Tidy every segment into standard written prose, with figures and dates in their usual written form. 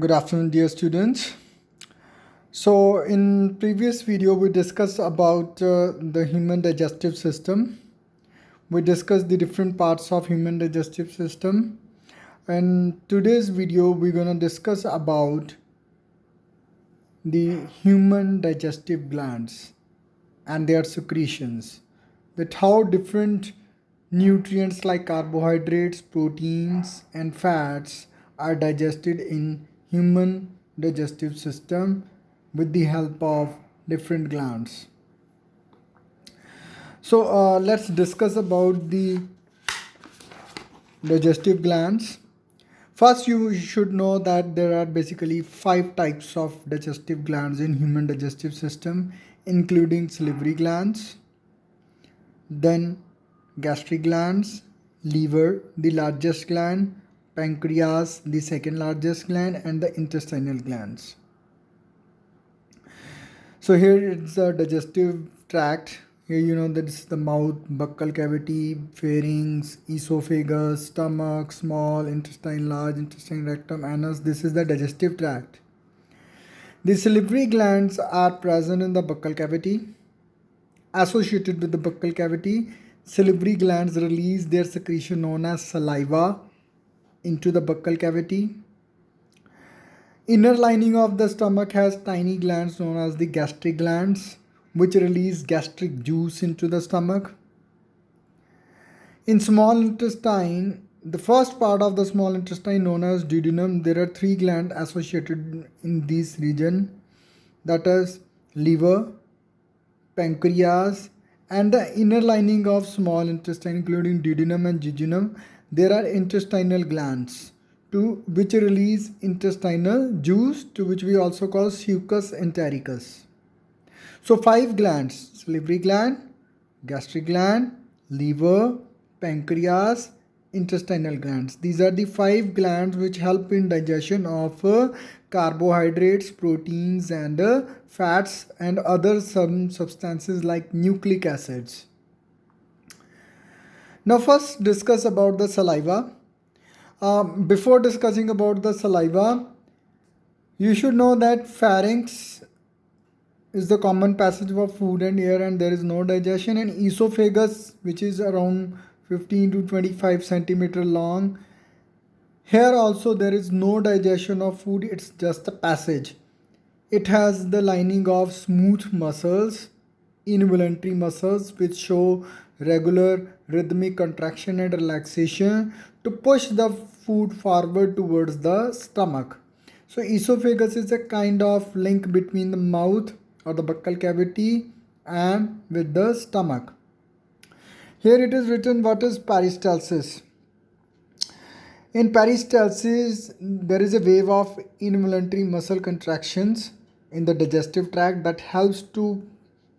Good afternoon, dear students. So in previous video, we discussed about the human digestive system. We discussed the different parts of human digestive system. And today's video, we're going to discuss about the human digestive glands and their secretions. That how different nutrients like carbohydrates, proteins, and fats are digested in human digestive system with the help of different glands. So let's discuss about the digestive glands. First, you should know that there are basically 5 types of digestive glands in human digestive system, including salivary glands, then gastric glands, liver, the largest gland, pancreas, the second largest gland, and the intestinal glands. So here it's the digestive tract. Here you know that is the mouth, buccal cavity, pharynx, esophagus, stomach, small intestine, large intestine, rectum, anus. This is the digestive tract. The salivary glands are present in the buccal cavity. Associated with the buccal cavity, salivary glands release their secretion known as saliva into the buccal cavity. Inner lining of the stomach has tiny glands known as the gastric glands, which release gastric juice into the stomach. In small intestine, the first part of the small intestine known as duodenum, there are 3 glands associated in this region, that is liver, pancreas, and the inner lining of small intestine including duodenum and jejunum. There are intestinal glands to which release intestinal juice, to which we also call succus entericus. So 5 glands: salivary gland, gastric gland, liver, pancreas, intestinal glands. These are the 5 glands which help in digestion of carbohydrates, proteins, and fats, and other some substances like nucleic acids. Now first discuss about the saliva. Before discussing about the saliva, you should know that pharynx is the common passage of food and air, and there is no digestion, and esophagus, which is around 15 to 25 centimeter long, here also there is no digestion of food, it's just a passage. It has the lining of smooth muscles, involuntary muscles, which show regular rhythmic contraction and relaxation to push the food forward towards the stomach. So esophagus is a kind of link between the mouth or the buccal cavity and with the stomach. Here it is written what is peristalsis. In peristalsis, there is a wave of involuntary muscle contractions in the digestive tract that helps to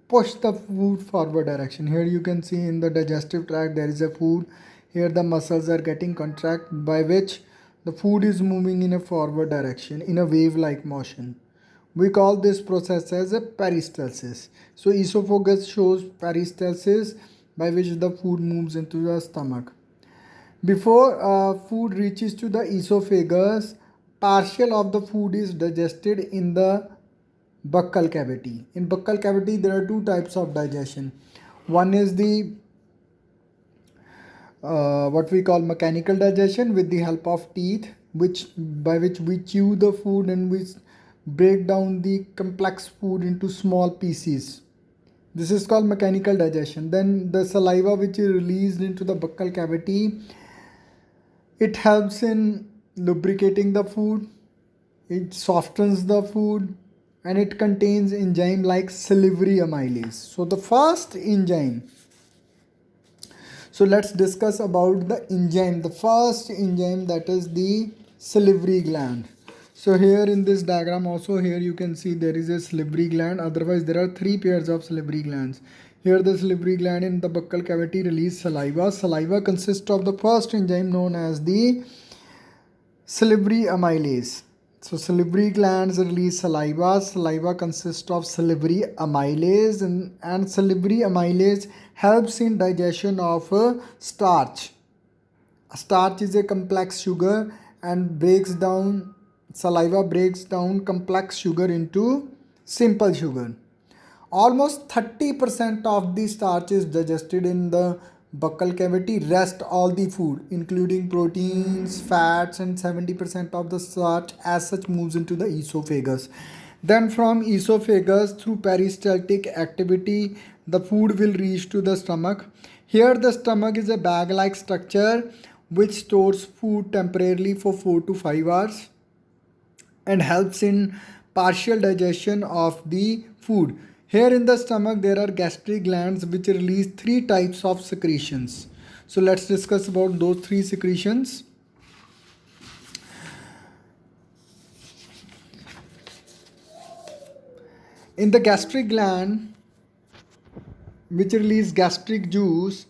push the food forward direction. Here you can see in the digestive tract there is a food. Here the muscles are getting contracted, by which the food is moving in a forward direction in a wave-like motion. We call this process as a peristalsis. So esophagus shows peristalsis, by which the food moves into the stomach. Before food reaches to the esophagus, partial of the food is digested in the buccal cavity. In buccal cavity, there are 2 types of digestion. One is the what we call mechanical digestion with the help of teeth, by which we chew the food and we break down the complex food into small pieces. This is called mechanical digestion. Then the saliva, which is released into the buccal cavity, it helps in lubricating the food, it softens the food, and it contains enzyme like salivary amylase. So the first enzyme, so let's discuss about the enzyme. The first enzyme, that is the salivary gland. So here in this diagram also, here you can see there is a salivary gland. Otherwise there are 3 pairs of salivary glands. Here the salivary gland in the buccal cavity release saliva. Saliva consists of the first enzyme known as the salivary amylase. So salivary glands release saliva. Saliva consists of salivary amylase, and salivary amylase helps in digestion of starch. Starch is a complex sugar and breaks down saliva breaks down complex sugar into simple sugar. Almost 30% of the starch is digested in the buccal cavity. Rest all the food, including proteins, fats, and 70% of the starch as such moves into the esophagus. Then from esophagus through peristaltic activity, the food will reach to the stomach. Here the stomach is a bag-like structure which stores food temporarily for 4 to 5 hours and helps in partial digestion of the food. Here in the stomach there are gastric glands which release three types of secretions. So let's discuss about those three secretions. In the gastric gland which release gastric juice,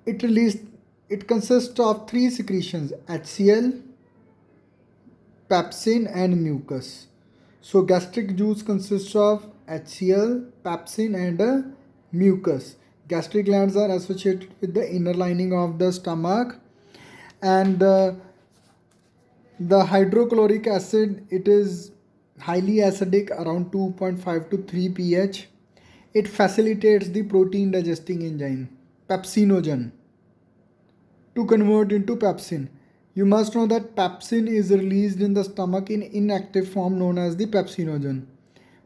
it consists of three secretions: HCl, pepsin and mucus. So gastric juice consists of HCl, pepsin and mucus. Gastric glands are associated with the inner lining of the stomach, and the hydrochloric acid, it is highly acidic, around 2.5 to 3 pH. It facilitates the protein digesting enzyme pepsinogen to convert into pepsin. You must know that pepsin is released in the stomach in inactive form known as the pepsinogen.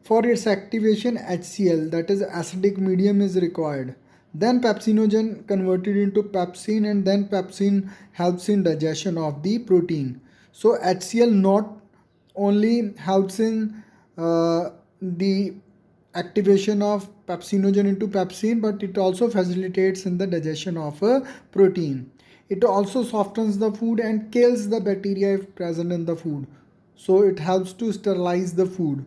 For its activation, HCl, that is acidic medium, is required. Then pepsinogen converted into pepsin, and then pepsin helps in digestion of the protein. So HCl not only helps in the activation of pepsinogen into pepsin, but it also facilitates in the digestion of a protein. It also softens the food and kills the bacteria if present in the food. So it helps to sterilize the food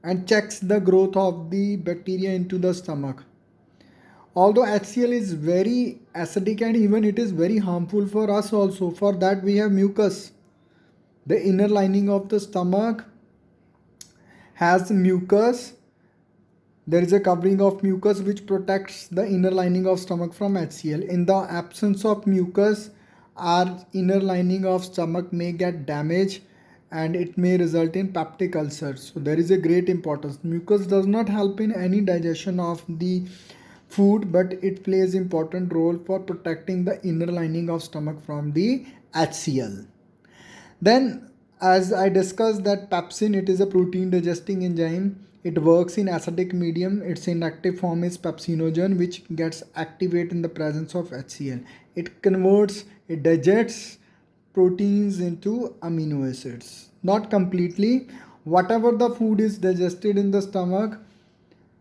and checks the growth of the bacteria into the stomach. Although HCl is very acidic and even it is very harmful for us also, for that we have mucus. The inner lining of the stomach has mucus. There is a covering of mucus which protects the inner lining of stomach from HCl. In the absence of mucus, our inner lining of stomach may get damaged and it may result in peptic ulcers. So there is a great importance. Mucus does not help in any digestion of the food, but it plays important role for protecting the inner lining of stomach from the HCl. Then, as I discussed that pepsin, it is a protein digesting enzyme. It works in acidic medium. Its inactive form is pepsinogen, which gets activated in the presence of HCl. It digests proteins into amino acids. Not completely. Whatever the food is digested in the stomach,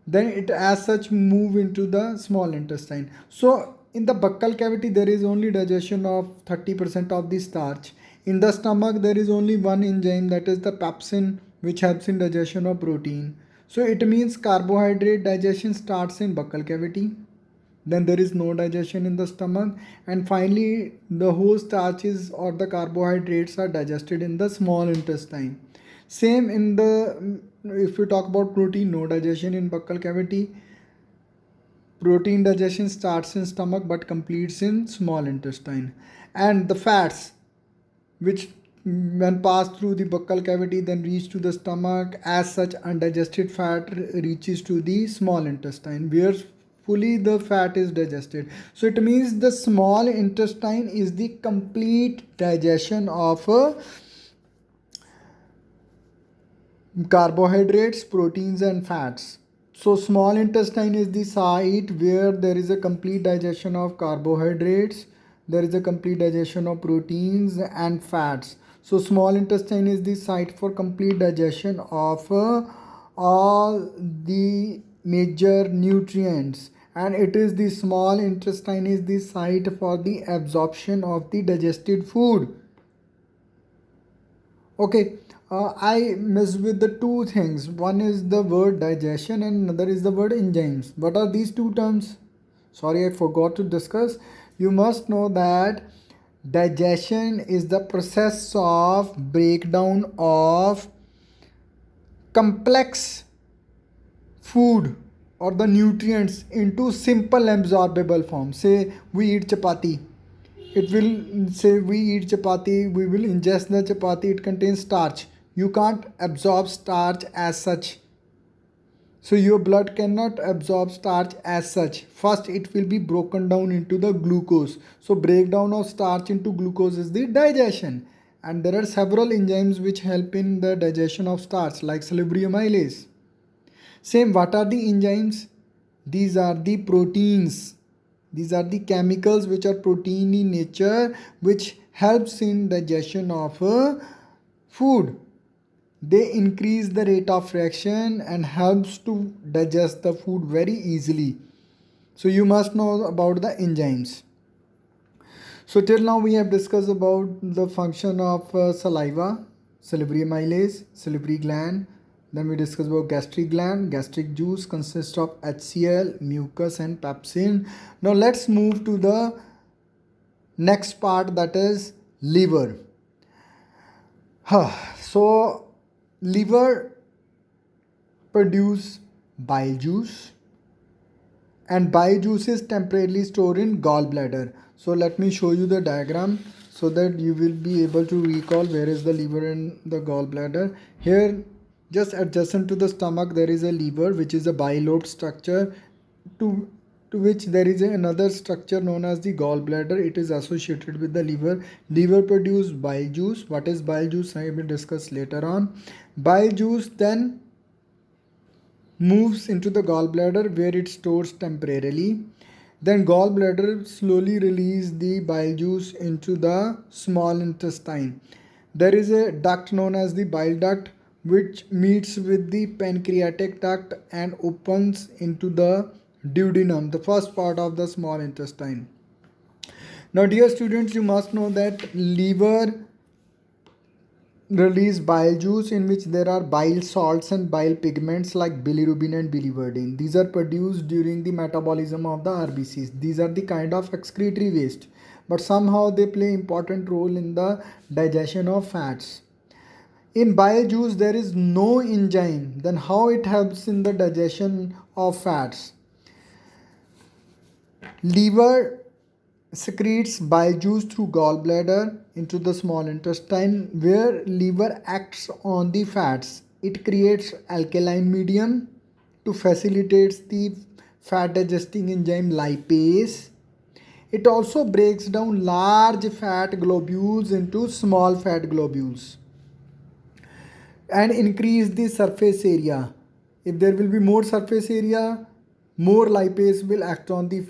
then it as such move into the small intestine. So in the buccal cavity there is only digestion of 30% of the starch. In the stomach there is only one enzyme, that is the pepsin, which helps in digestion of protein. So it means carbohydrate digestion starts in buccal cavity, then there is no digestion in the stomach, and finally the whole starches or the carbohydrates are digested in the small intestine. Same in the, if we talk about protein, no digestion in buccal cavity. Protein digestion starts in stomach but completes in small intestine. And the fats, which when passed through the buccal cavity then reach to the stomach, as such undigested fat reaches to the small intestine where fully the fat is digested. So it means the small intestine is the complete digestion of carbohydrates, proteins and fats. So small intestine is the site where there is a complete digestion of carbohydrates, there is a complete digestion of proteins and fats. So small intestine is the site for complete digestion of all the major nutrients, and it is the small intestine is the site for the absorption of the digested food. Okay, I missed with the two things. One is the word digestion and another is the word enzymes. What are these two terms? Sorry, I forgot to discuss. You must know that digestion is the process of breakdown of complex food or the nutrients into simple absorbable form. Say we eat chapati. it will say we eat chapati, we will ingest the chapati, it contains starch. You can't absorb starch as such. So your blood cannot absorb starch as such. First it will be broken down into the glucose. So breakdown of starch into glucose is the digestion. And there are several enzymes which help in the digestion of starch like salivary amylase. Same, what are the enzymes? These are the proteins. These are the chemicals which are protein in nature, which helps in digestion of food. They increase the rate of reaction and helps to digest the food very easily. So you must know about the enzymes. So till now we have discussed about the function of saliva, salivary amylase, salivary gland. Then we discussed about gastric gland. Gastric juice consists of HCl, mucus and pepsin. Now let's move to the next part, that is liver. So liver produce bile juice, and bile juice is temporarily stored in gallbladder. So let me show you the diagram so that you will be able to recall where is the liver and the gallbladder. Here, just adjacent to the stomach, there is a liver which is a bilobed structure, to which there is another structure known as the gallbladder. It is associated with the liver. Liver produce bile juice. What is bile juice? I will discuss later on. Bile juice then moves into the gallbladder where it stores temporarily. Then gallbladder slowly release the bile juice into the small intestine. There is a duct known as the bile duct which meets with the pancreatic duct and opens into the duodenum, the first part of the small intestine. Now dear students, you must know that liver release bile juice in which there are bile salts and bile pigments like bilirubin and biliverdin. These are produced during the metabolism of the RBCs. These are the kind of excretory waste, but somehow they play important role in the digestion of fats. In bile juice there is no enzyme, then how it helps in the digestion of fats? Liver secretes bile juice through gallbladder into the small intestine where liver acts on the fats. It creates alkaline medium to facilitate the fat digesting enzyme lipase. It also breaks down large fat globules into small fat globules and increase the surface area. If there will be more surface area, more lipase will act on the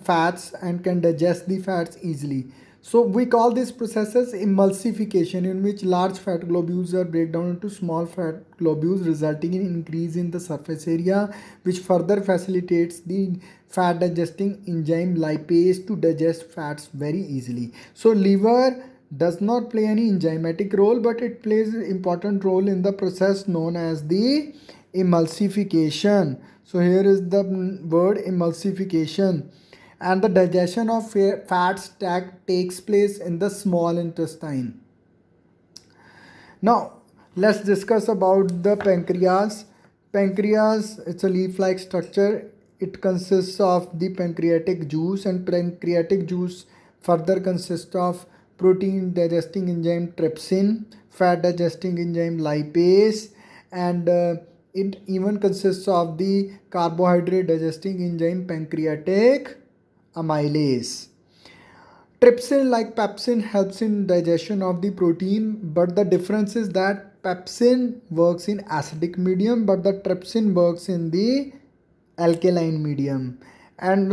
fats and can digest the fats easily. So we call this process as emulsification, in which large fat globules are break down into small fat globules, resulting in increase in the surface area, which further facilitates the fat digesting enzyme lipase to digest fats very easily. So liver does not play any enzymatic role, but it plays an important role in the process known as the emulsification. So here is the word emulsification, and the digestion of fats takes place in the small intestine. Now let's discuss about the pancreas. Pancreas, it's a leaf-like structure. It consists of the pancreatic juice, and pancreatic juice further consists of protein digesting enzyme trypsin, fat digesting enzyme lipase, and it even consists of the carbohydrate digesting enzyme pancreatic amylase. Trypsin, like pepsin, helps in digestion of the protein, but the difference is that pepsin works in acidic medium, but the trypsin works in the alkaline medium. And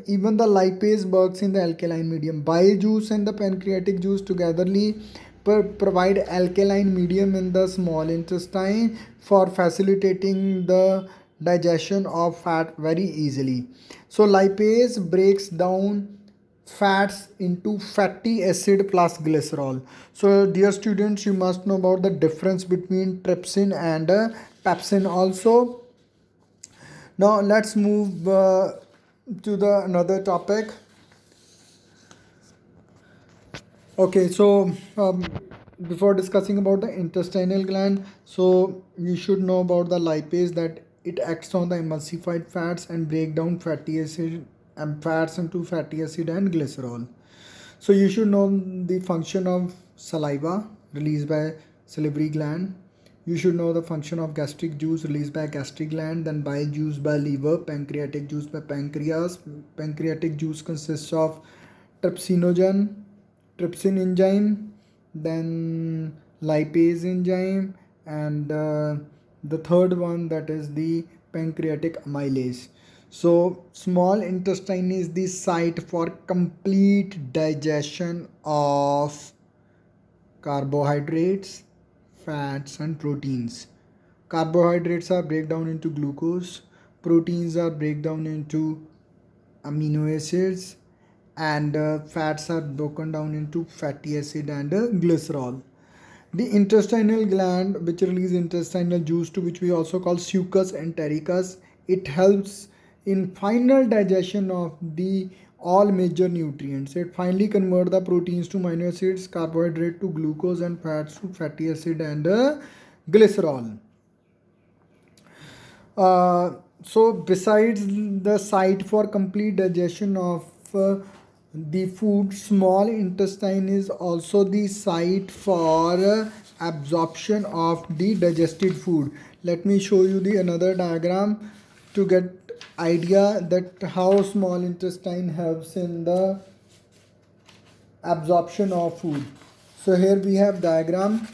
even the lipase works in the alkaline medium. Bile juice and the pancreatic juice togetherly provide alkaline medium in the small intestine for facilitating the digestion of fat very easily. So lipase breaks down fats into fatty acid plus glycerol. So dear students, you must know about the difference between trypsin and pepsin also. Now let's move to the another topic. Okay, so before discussing about the intestinal gland, so you should know about the lipase, that it acts on the emulsified fats and break down fatty acid fats into fatty acid and glycerol. So you should know the function of saliva released by salivary gland. You should know the function of gastric juice released by gastric gland, then bile juice by liver, pancreatic juice by pancreas. Pancreatic juice consists of trypsinogen, trypsin enzyme, then lipase enzyme, and the third one, that is the pancreatic amylase. So small intestine is the site for complete digestion of carbohydrates, fats and proteins. Carbohydrates are break down into glucose, proteins are break down into amino acids, and fats are broken down into fatty acid and glycerol. The intestinal gland, which release intestinal juice, to which we also call succus entericus, it helps in final digestion of the all major nutrients. It finally convert the proteins to amino acids, carbohydrate to glucose, and fats to fatty acid and glycerol. So besides the site for complete digestion of the food, small intestine is also the site for absorption of the digested food. Let me show you the another diagram to get idea that how small intestine helps in the absorption of food. So here we have diagram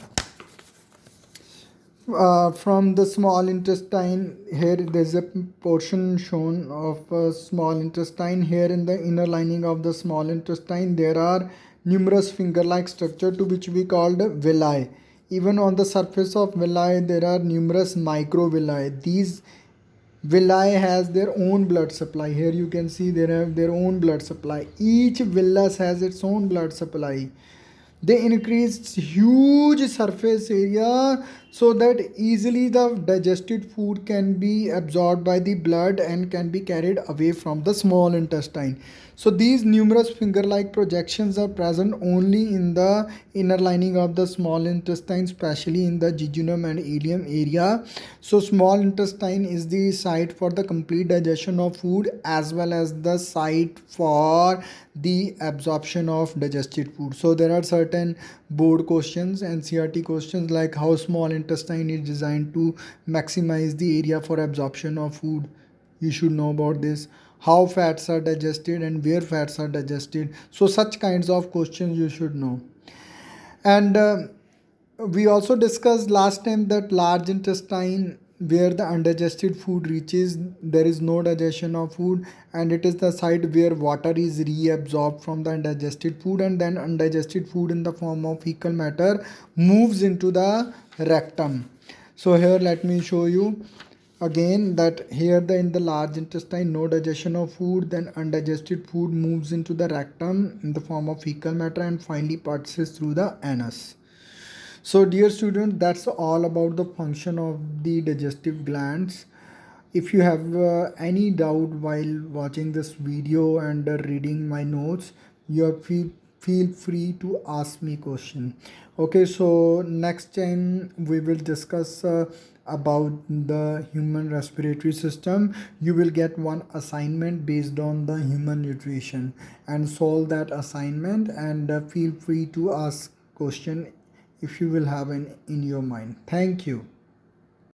from the small intestine. Here there's a portion shown of small intestine. Here in the inner lining of the small intestine there are numerous finger like structure to which we called villi. Even on the surface of villi there are numerous microvilli. These villi has their own blood supply. Here you can see they have their own blood supply. Each villus has its own blood supply. They increase huge surface area so that easily the digested food can be absorbed by the blood and can be carried away from the small intestine. So these numerous finger-like projections are present only in the inner lining of the small intestine, especially in the jejunum and ileum area. So small intestine is the site for the complete digestion of food as well as the site for the absorption of digested food. So there are certain board questions and CRT questions like how small intestine is designed to maximize the area for absorption of food. You should know about this. How fats are digested and where fats are digested. So such kinds of questions you should know. And we also discussed last time that large intestine, where the undigested food reaches, there is no digestion of food, and it is the site where water is reabsorbed from the undigested food, and then undigested food in the form of fecal matter moves into the rectum. So here let me show you again that here in the large intestine no digestion of food, then undigested food moves into the rectum in the form of fecal matter and finally passes through the anus. So dear student, that's all about the function of the digestive glands. If you have any doubt while watching this video and reading my notes, feel free to ask me question. Okay, so next time we will discuss about the human respiratory system. You will get one assignment based on the human nutrition and solve that assignment, and feel free to ask question if you will have an in your mind. Thank you.